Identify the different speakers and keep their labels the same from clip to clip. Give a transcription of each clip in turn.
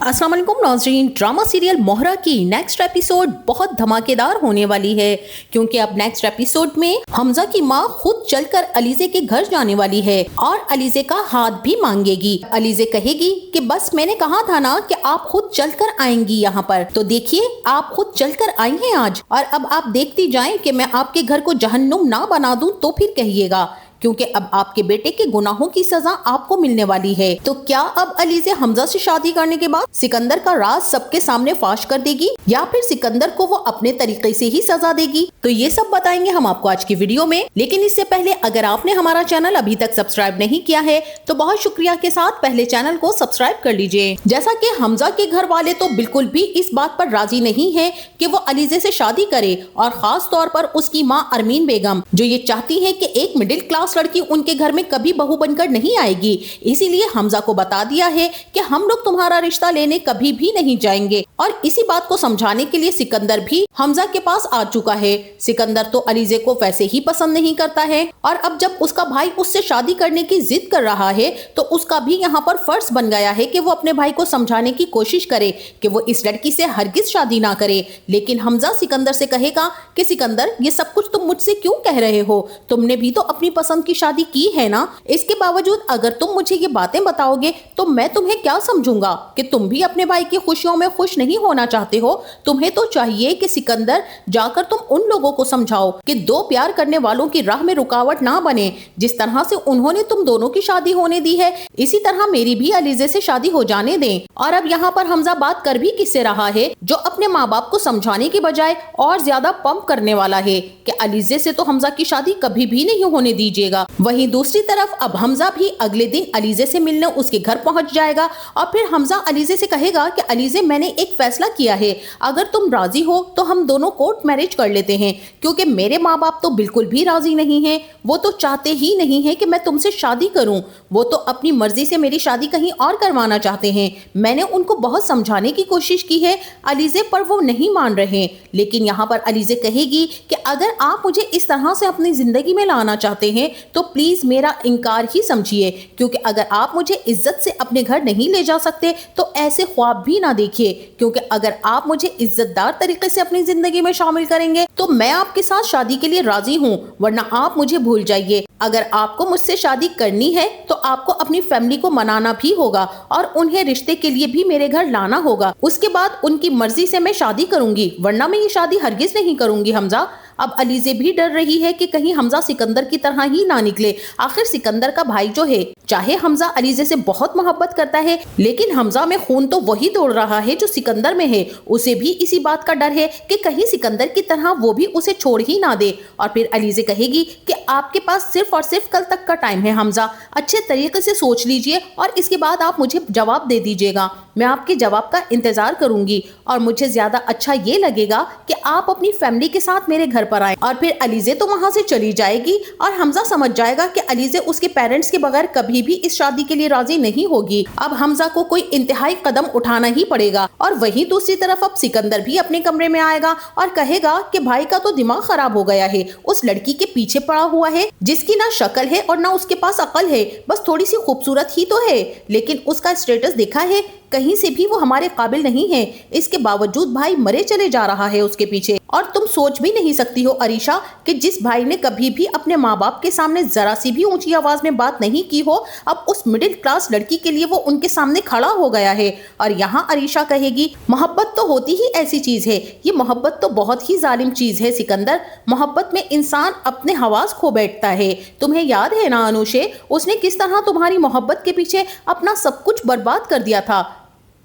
Speaker 1: अस्सलाम वालेकुम नाज़रीन। ड्रामा सीरियल मोहरा की नेक्स्ट एपिसोड बहुत धमाकेदार होने वाली है, क्योंकि अब नेक्स्ट एपिसोड में हमजा की माँ खुद चलकर अलीज़े के घर जाने वाली है और अलीज़े का हाथ भी मांगेगी। अलीज़े कहेगी कि बस मैंने कहा था ना कि आप खुद चलकर आएंगी यहाँ पर, तो देखिए आप खुद चलकर आई हैं आज, और अब आप देखती जाएं कि मैं आपके घर को जहन्नुम ना बना दूं तो फिर कहिएगा, क्योंकि अब आपके बेटे के गुनाहों की सजा आपको मिलने वाली है। तो क्या अब अलीज़े हमजा से शादी करने के बाद सिकंदर का राज सबके सामने फाश कर देगी, या फिर सिकंदर को वो अपने तरीके से ही सजा देगी? तो ये सब बताएंगे हम आपको आज की वीडियो में। लेकिन इससे पहले अगर आपने हमारा चैनल अभी तक सब्सक्राइब नहीं किया है तो बहुत शुक्रिया के साथ पहले चैनल को सब्सक्राइब कर लीजिए। जैसा कि हमजा के घर वाले तो बिल्कुल भी इस बात पर राजी नहीं है कि वो अलीज़े से शादी करे, और खास तौर पर उसकी माँ अरमीन बेगम, जो ये चाहती है कि एक मिडिल क्लास लड़की उनके घर में कभी बहू बनकर नहीं आएगी। इसीलिए हमजा को बता दिया है कि हम लोग तुम्हारा रिश्ता लेने कभी भी नहीं जाएंगे, और इसी बात को समझाने के लिए सिकंदर भी हमजा के पास आ चुका है। सिकंदर तो अलीज़े को वैसे ही पसंद नहीं करता है, और अब जब उसका भाई उससे शादी करने की जिद कर रहा है तो उसका भी यहाँ पर फर्ज बन गया है कि वो अपने भाई को समझाने की कोशिश करे कि वो इस लड़की से हरगिज शादी ना करे। लेकिन हमजा सिकंदर से कहेगा कि सिकंदर, ये सब कुछ तुम मुझसे क्यों कह रहे हो? तुमने भी तो अपनी पसंद की शादी की है ना। इसके बावजूद अगर तुम मुझे ये बातें बताओगे तो मैं तुम्हें क्या समझूंगा कि तुम भी अपने भाई की खुशियों में खुश नहीं होना चाहते हो। तुम्हें तो चाहिए कि सिकंदर जाकर तुम उन लोगों को समझाओ कि दो प्यार करने वालों की राह में रुकावट ना बने। जिस तरह से उन्होंने तुम दोनों की शादी होने दी है, इसी तरह मेरी भी अलीज़े से शादी हो जाने दें। और अब यहाँ पर हमजा बात कर भी किससे रहा है, जो अपने माँ बाप को समझाने की बजाय और ज्यादा पंप करने वाला है कि अलीज़े से तो हमजा की शादी कभी भी नहीं होने दीजिएगा। वहीं दूसरी तरफ अब हमजा भी अगले दिन अलीज़े से मिलने उसके घर पहुंच जाएगा, और फिर हमजा अलीज़े से कहेगा कि अलीज़े, मैंने एक फैसला किया है, अगर तुम राजी हो तो हम दोनों कोर्ट मैरिज कर लेते हैं, क्योंकि मेरे माँ बाप तो बिल्कुल भी राजी नहीं हैं। वो तो चाहते ही नहीं है कि मैं तुमसे शादी करूं, वो तो अपनी मर्जी से मेरी शादी कहीं और करवाना चाहते हैं। मैंने उनको बहुत समझाने की कोशिश की है अलीज़े, पर वो नहीं मान रहे। लेकिन यहाँ पर अलीज़े कहेगी कि अगर आप मुझे इस तरह से अपनी जिंदगी में लाना चाहते हैं तो प्लीज मेरा इनकार ही समझिए, क्योंकि अगर आप मुझे इज्जत से अपने घर नहीं ले जा सकते तो ऐसे ख्वाब भी ना देखिए, क्योंकि अगर आप मुझे इज्जतदार तरीके से अपनी जिंदगी में शामिल करेंगे तो मैं आपके साथ शादी के लिए राजी हूँ, वरना आप मुझे भूल जाइए। अगर आपको मुझसे शादी करनी है तो आपको अपनी फैमिली को मनाना भी होगा और उन्हें रिश्ते के लिए भी मेरे घर लाना होगा। उसके बाद उनकी मर्जी से मैं शादी करूंगी, वरना मैं ये शादी हरगिज नहीं करूंगी। हमजा, अब अलीज़े भी डर रही है कि कहीं हमजा सिकंदर की तरह ही ना निकले। आखिर सिकंदर का भाई जो है, चाहे हमजा अलीज़े से बहुत मोहब्बत करता है, लेकिन हमजा में खून तो वही दौड़ रहा है जो सिकंदर में है। उसे भी इसी बात का डर है कि कहीं सिकंदर की तरह वो भी उसे छोड़ ही ना दे। और फिर अलीज़े कहेगी कि आपके पास सिर्फ और सिर्फ कल तक का टाइम है हमजा, अच्छे तरीके से सोच लीजिए और इसके बाद आप मुझे जवाब दे दीजिएगा। मैं आपके जवाब का इंतजार करूंगी, और मुझे ज्यादा अच्छा ये लगेगा कि आप अपनी फैमिली के साथ मेरे घर पर आए। और फिर अलीज़े तो वहां से चली जाएगी, और हमजा समझ जाएगा कि अलीज़े उसके पेरेंट्स के बगैर कभी भी इस शादी के लिए राजी नहीं होगी। अब हमजा को कोई इंतहाई कदम उठाना ही पड़ेगा। और वहीं दूसरी तरफ अब सिकंदर भी अपने कमरे में आएगा और कहेगा कि भाई का तो दिमाग खराब हो गया है, उस लड़की के पीछे पड़ा हुआ है जिसकी ना शक्ल है और ना उसके पास अकल है, बस थोड़ी सी खूबसूरत ही तो है, लेकिन उसका स्टेटस देखा है, कहीं से भी वो हमारे काबिल नहीं है। इसके बावजूद भाई मरे चले जा रहा है उसके पीछे। और तुम सोच भी नहीं सकती हो अरीशा कि जिस भाई ने कभी भी अपने माँ बाप के सामने जरा सी भी ऊंची आवाज में बात नहीं की हो, अब उस मिडिल क्लास लड़की के लिए वो उनके सामने खड़ा हो गया है। और यहाँ अरीशा कहेगी, मोहब्बत तो होती ही ऐसी चीज है, ये मोहब्बत तो बहुत ही जालिम चीज है सिकंदर। मोहब्बत में इंसान अपने हवास खो बैठता है। तुम्हें याद है ना अनुशे, उसने किस तरह तुम्हारी मोहब्बत के पीछे अपना सब कुछ बर्बाद कर दिया था।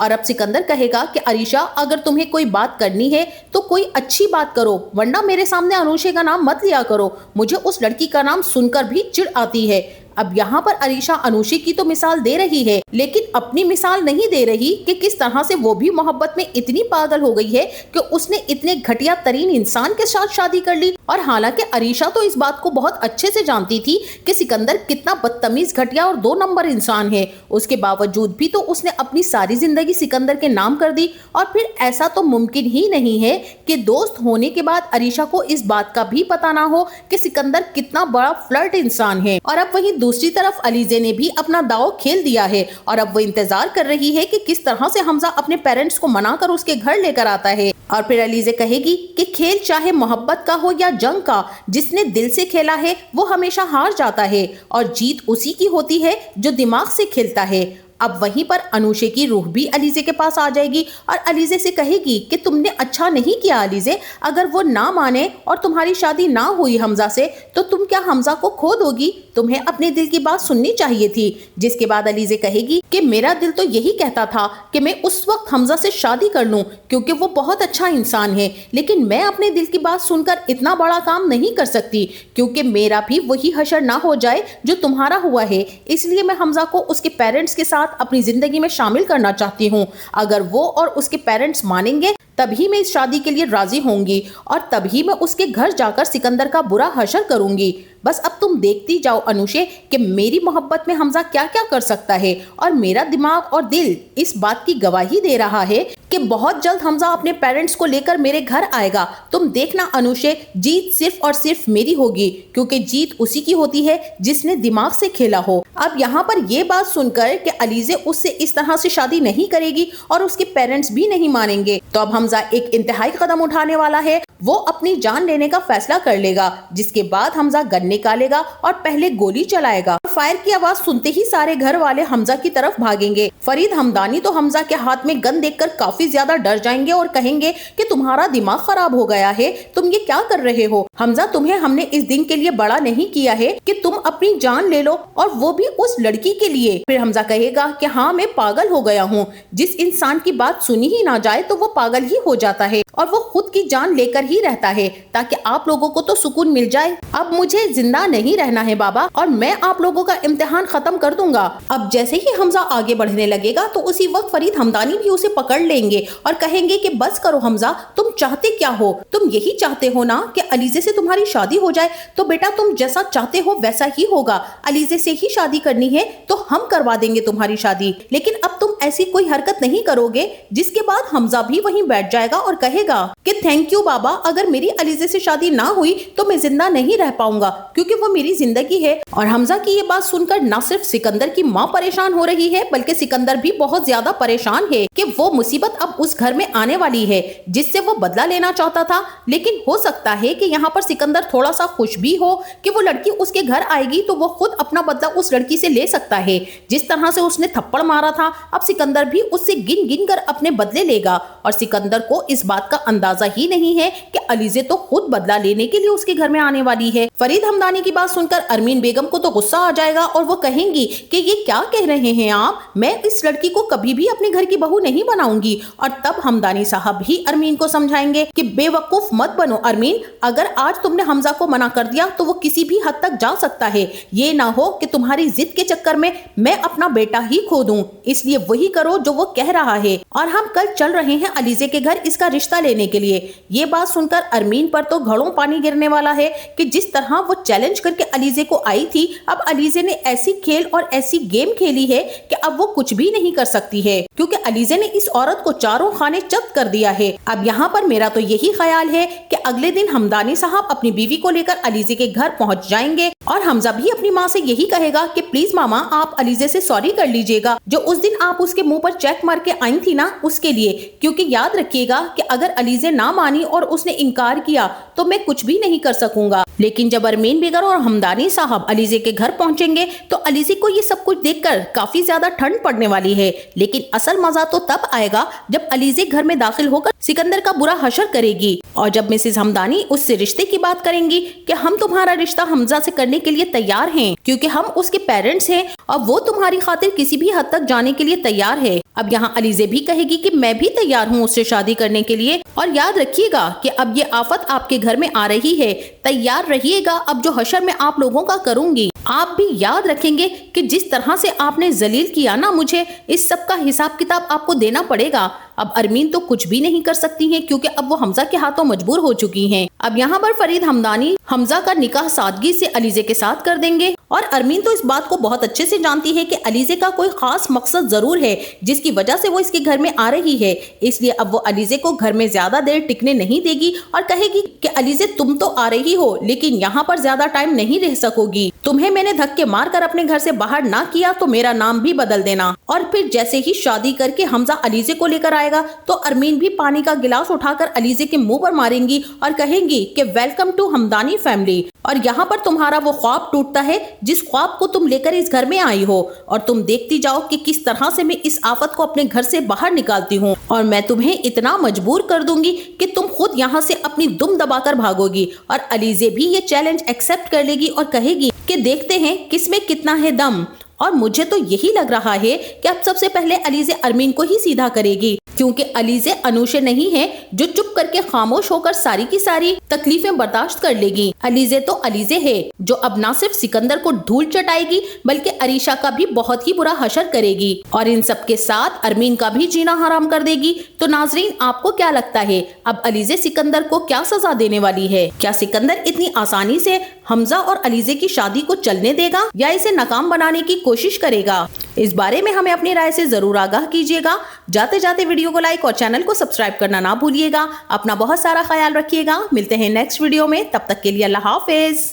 Speaker 1: और अब सिकंदर कहेगा कि अरीशा, अगर तुम्हें कोई बात करनी है तो कोई अच्छी बात करो, वरना मेरे सामने अनुशे का नाम मत लिया करो, मुझे उस लड़की का नाम सुनकर भी चिढ़ आती है। अब यहाँ पर अरीशा अनुषी की तो मिसाल दे रही है, लेकिन अपनी मिसाल नहीं दे रही कि किस तरह से वो भी मोहब्बत में इतनी पागल हो गई है कि उसने इतने घटिया तरीन इंसान के साथ शादी कर ली। और हालांकि अरीशा तो इस बात को बहुत अच्छे से जानती थी कि सिकंदर कितना बदतमीज, घटिया और 2 नंबर इंसान है, उसके बावजूद भी तो उसने अपनी सारी जिंदगी सिकंदर के नाम कर दी। और फिर ऐसा तो मुमकिन ही नहीं है कि दोस्त होने के बाद अरीशा को इस बात का भी पता ना हो कि सिकंदर कितना बड़ा फ्लर्ट इंसान है। और अब वहीं दूसरी तरफ अलीजे ने भी अपना दाव खेल दिया है और अब वो इंतजार कर रही है कि किस तरह से हमजा अपने पेरेंट्स को मनाकर उसके घर लेकर आता है। और फिर अलीजे कहेगी कि खेल चाहे मोहब्बत का हो या जंग का, जिसने दिल से खेला है वो हमेशा हार जाता है और जीत उसी की होती है जो दिमाग से खेलता है। अब वहीं पर अनुषे की रूह भी अलीजे के पास आ जाएगी और अलीजे से कहेगी कि तुमने अच्छा नहीं किया अलीजे, अगर वो ना माने और तुम्हारी शादी ना हुई हमजा से तो तुम क्या हमजा को खो दोगी? तुम्हें अपने दिल की बात सुननी चाहिए थी। जिसके बाद अलीजे कहेगी कि मेरा दिल तो यही कहता था कि मैं उस वक्त हमजा से शादी कर लूं क्योंकि वो बहुत अच्छा इंसान है, लेकिन मैं अपने दिल की बात सुनकर इतना बड़ा काम नहीं कर सकती क्योंकि मेरा भी वही हशर ना हो जाए जो तुम्हारा हुआ है। इसलिए मैं हमजा को उसके पेरेंट्स के साथ अपनी जिंदगी में शामिल करना चाहती हूँ। अगर वो और उसके पेरेंट्स मानेंगे तभी मैं इस शादी के लिए राजी होंगी और तभी मैं उसके घर जाकर सिकंदर का बुरा हशर करूंगी। बस अब तुम देखती जाओ अनुषे कि मेरी मोहब्बत में हमजा क्या क्या कर सकता है और मेरा दिमाग और दिल इस बात की गवाही दे रहा है कि बहुत जल्द हमजा अपने पेरेंट्स को लेकर मेरे घर आएगा। तुम देखना अनुषे, जीत सिर्फ और सिर्फ मेरी होगी क्योंकि जीत उसी की होती है जिसने दिमाग से खेला हो। अब यहाँ पर ये बात सुनकर कि अलीजे उससे इस तरह से शादी नहीं करेगी और उसके पेरेंट्स भी नहीं मानेंगे तो अब हमजा एक इंतहाई कदम उठाने वाला है। वो अपनी जान लेने का फैसला कर लेगा, जिसके बाद हमजा गन निकालेगा और पहले गोली चलाएगा। फायर की आवाज सुनते ही सारे घर वाले हमजा की तरफ भागेंगे। फरीद हमदानी तो हमजा के हाथ में गन देखकर काफी ज्यादा डर जाएंगे और कहेंगे कि तुम्हारा दिमाग खराब हो गया है, तुम ये क्या कर रहे हो? हमजा, तुम्हें हमने इस दिन के लिए बड़ा नहीं किया है कि तुम अपनी जान ले लो, और वो भी उस लड़की के लिए। फिर हमजा कहेगा कि हाँ, मैं पागल हो गया हूँ। जिस इंसान की बात सुनी ही ना जाए तो वो पागल ही हो जाता है और वो खुद की जान लेकर ही रहता है ताकि आप लोगों को तो सुकून मिल जाए। अब मुझे जिंदा नहीं रहना है बाबा, और मैं आप लोगों का इम्तिहान खत्म कर दूंगा। अब जैसे ही हमजा आगे बढ़ने लगेगा तो उसी वक्त फरीद हमदानी भी उसे पकड़ लेंगे और कहेंगे कि बस करो हमजा, तुम चाहते क्या हो? तुम यही चाहते हो ना कि अलीजे से तुम्हारी शादी हो जाए? तो बेटा तुम जैसा चाहते हो वैसा ही होगा। अलीजे से ही शादी करनी है तो हम करवा देंगे तुम्हारी शादी, लेकिन अब तुम ऐसी कोई हरकत नहीं करोगे। जिसके बाद हमजा भी वहीं बैठ जाएगा और कहेगा कि थैंक यू बाबा, अगर मेरी अलीजे से शादी ना हुई तो मैं जिंदा नहीं रह पाऊंगा क्योंकि वो मेरी जिंदगी है। और हमजा की ये बात सुनकर न सिर्फ सिकंदर की माँ परेशान हो रही है बल्कि सिकंदर भी बहुत ज्यादा परेशान है कि वो मुसीबत अब उस घर में आने वाली है जिससे वो बदला लेना चाहता था। लेकिन हो सकता है कि यहाँ पर सिकंदर थोड़ा सा खुश भी हो कि वो लड़की उसके घर आएगी तो वो खुद अपना बदला उस लड़की से ले सकता है। जिस तरह से उसने थप्पड़ मारा था, अब सिकंदर भी उससे गिन गिन कर अपने बदले लेगा। और सिकंदर को इस बात का अंदाजा ही नहीं है कि अलीजे तो खुद बदला लेने के लिए उसके घर में आने वाली है। फरीद हमदानी की बात सुनकर अरमीन बेगम को तो गुस्सा आ जाएगा और वो कहेंगी कि ये क्या कह रहे हैं आप, मैं इस लड़की को कभी भी अपने घर की बहू नहीं बनाऊंगी। और तब हमदानी साहब भी अरमीन को समझाएंगे कि बेवकूफ मत बनो अरमीन, अगर आज तुमने हमजा को मना कर दिया तो वो किसी भी हद तक जा सकता है। ये ना हो कि तुम्हारी जिद के चक्कर में मैं अपना बेटा ही खो दूं, इसलिए वही करो जो वो कह रहा है। और हम कल चल रहे हैं अलीजे के घर इसका रिश्ता लेने के लिए। ये बात सुनकर अरमीन पर तो घड़ों पानी गिरने वाला है कि जिस तरह वो चैलेंज करके अलीजे को आई थी, अब अलीजे ने ऐसी खेल और ऐसी गेम खेली है कि अब वो कुछ भी नहीं कर सकती है क्योंकि अलीजे ने इस औरत को चारों खाने चत कर दिया है। अब यहाँ पर मेरा तो यही ख्याल है कि अगले दिन हमदानी साहब अपनी बीवी को लेकर अलीजे के घर पहुँच जाएंगे और हमजा भी अपनी माँ से यही कहेगा कि प्लीज मामा आप अलीजे से सॉरी कर लीजिएगा, जो उस दिन आप उसके मुंह पर चेक मार के आई थी ना उसके लिए। क्योंकि याद रखिएगा कि अगर अलीजे ना मानी और उसने इनकार किया तो मैं कुछ भी नहीं कर सकूंगा। लेकिन जब अरमीन बेगम और हमदानी साहब अलीजे के घर पहुंचेंगे तो अलीजे को ये सब कुछ देखकर काफी ज्यादा ठंड पड़ने वाली है। लेकिन असल मजा तो तब आएगा जब अलीजे घर में दाखिल होकर सिकंदर का बुरा हशर करेगी और जब मिसेस हमदानी उससे रिश्ते की बात करेंगी कि हम तुम्हारा रिश्ता हमजा से करने के लिए तैयार हैं क्योंकि हम उसके पेरेंट्स हैं और वो तुम्हारी खातिर किसी भी हद तक जाने के लिए तैयार है। अब यहाँ अलीजे भी कहेगी कि मैं भी तैयार हूँ उससे शादी करने के लिए। और याद रखिएगा कि अब ये आफत आपके घर में आ रही है, तैयार रहिएगा अब जो हशर मैं आप लोगों का करूंगी। आप भी याद रखेंगे कि जिस तरह से आपने जलील किया ना मुझे, इस सब का हिसाब किताब आपको देना पड़ेगा। अब अरमीन तो कुछ भी नहीं कर सकती हैं क्योंकि अब वो हमजा के हाथों मजबूर हो चुकी हैं। अब यहाँ पर फरीद हमदानी हमजा का निकाह सादगी से अलीजे के साथ कर देंगे और अरमीन तो इस बात को बहुत अच्छे से जानती है कि अलीजे का कोई खास मकसद जरूर है जिसकी वजह से वो इसके घर में आ रही है। इसलिए अब वो अलीजे को घर में ज्यादा देर टिकने नहीं देगी और कहेगी कि अलीजे तुम तो आ रही हो लेकिन यहाँ पर ज्यादा टाइम नहीं रह सकोगी। तुम्हें मैंने धक्के मार कर अपने घर से बाहर ना किया तो मेरा नाम भी बदल देना। और फिर जैसे ही शादी करके हमजा अलीजे को लेकर आएगा तो अरमीन भी पानी का गिलास उठाकर अलीजे के मुंह पर मारेंगी और कहेंगी कि वेलकम टू हमदानी फैमिली। और यहाँ पर तुम्हारा वो ख्वाब टूटता है जिस ख्वाब को तुम लेकर इस घर में आई हो और तुम देखती जाओ कि किस तरह से मैं इस आफत को अपने घर से बाहर निकालती हूँ और मैं तुम्हें इतना मजबूर कर दूंगी कि तुम खुद यहाँ से अपनी दुम दबाकर भागोगी। और अलीजे भी ये चैलेंज एक्सेप्ट कर लेगी और कहेगी कि देखते हैं किसमें कितना है दम। और मुझे तो यही लग रहा है कि अब सबसे पहले अलीजे अरमीन को ही सीधा करेगी क्योंकि अलीजे अनुशे नहीं है जो चुप करके खामोश होकर सारी की सारी तकलीफें बर्दाश्त कर लेगी। अलीजे तो अलीजे है जो अब ना सिर्फ सिकंदर को धूल चटाएगी बल्कि अरीशा का भी बहुत ही बुरा हशर करेगी और इन सब के साथ अरमीन का भी जीना हराम कर देगी। तो नाजरीन आपको क्या लगता है अब अलीजे सिकंदर को क्या सजा देने वाली है? क्या सिकंदर इतनी आसानी से हमजा और अलीजे की शादी को चलने देगा या इसे नाकाम बनाने की कोशिश करेगा? इस बारे में हमें अपनी राय से जरूर आगाह कीजिएगा। जाते जाते वीडियो को लाइक और चैनल को सब्सक्राइब करना ना भूलिएगा। अपना बहुत सारा ख्याल रखिएगा। मिलते हैं नेक्स्ट वीडियो में, तब तक के लिए अल्लाह हाफिज।